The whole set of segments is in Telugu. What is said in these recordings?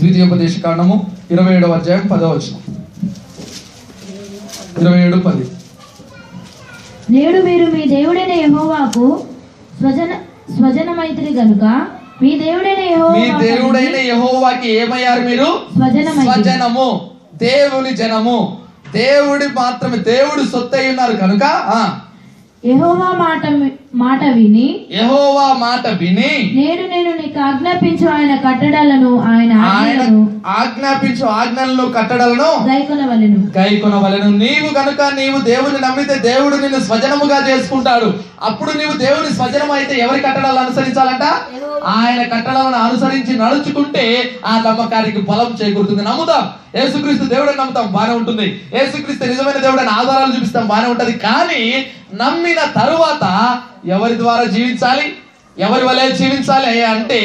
ద్వితీయోపదేశకాండము 27వ అధ్యాయం 10వ వచనం. 27:10. నేడు మీరు మీ దేవుడైన యెహోవాకు స్వజనమైతిరి గనుక మీ దేవుడైన యెహోవాకి ఏమయ్యారు మీరు? స్వజనము, దేవుని జనము, దేవుడి మాత్రమే, దేవుడు సొత్తై ఉన్నారు కనుక యెహోవా మాట విని నేను నీకు ఆజ్ఞాపించు ఆయన కట్టడలను ఆజ్ఞాపించు ఆజ్ఞలను కట్టడలను గైకొనవలెను. నీవు కనుక నీవు దేవుని నమ్మితే దేవుడు నిన్ను స్వజనముగా చేసుకుంటాడు. అప్పుడు నీవు దేవుని స్వజనం అయితే ఎవరి కట్టడాలను అనుసరించాలంట? ఆయన కట్టడాలను అనుసరించి నడుచుకుంటే ఆ నమ్మకానికి బలం చేకూరుతుంది. నమ్ముతాం, యేసుక్రీస్తు దేవుడని నమ్ముతాం, బానే ఉంటుంది. యేసుక్రీస్తు నిజమైన దేవుడని ఆధారాలు చూపిస్తాం, బానే ఉంటది. కానీ నమ్మిన తరువాత ఎవరి ద్వారా జీవించాలి, ఎవరి వలె జీవించాలి అంటే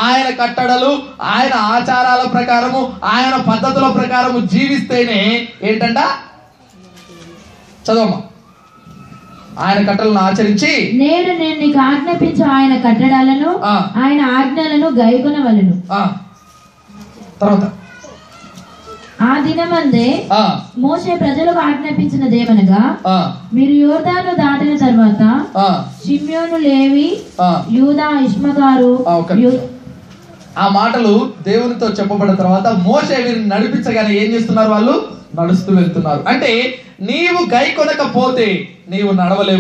ఆయన కట్టడలు, ఆయన ఆచారాల ప్రకారము, ఆయన పద్ధతుల ప్రకారము జీవిస్తేనే ఏంటంట? చదవమ్మా. ఆయన కట్టడలను ఆచరించి నేను నీకు ఆజ్ఞాపించు ఆయన కట్టడాలను ఆయన ఆజ్ఞలను గైకొనవలెను. తర్వాత ఆ దినమందే మోషే ప్రజలకు ఆజ్ఞాపించినదేమనగా మీరు యోర్దాను దాటిన తర్వాత షిమ్యోను, లేవి, యూదా, ఇష్మగారు. ఆ మాటలు దేవునితో చెప్పబడిన తర్వాత మోషే వీరిని నడిపించగానే ఏం చేస్తున్నారు? వాళ్ళు నడుస్తూ వెళ్తున్నారు. అంటే నీవు గైకొనకపోతే నీవు నడవలేవు.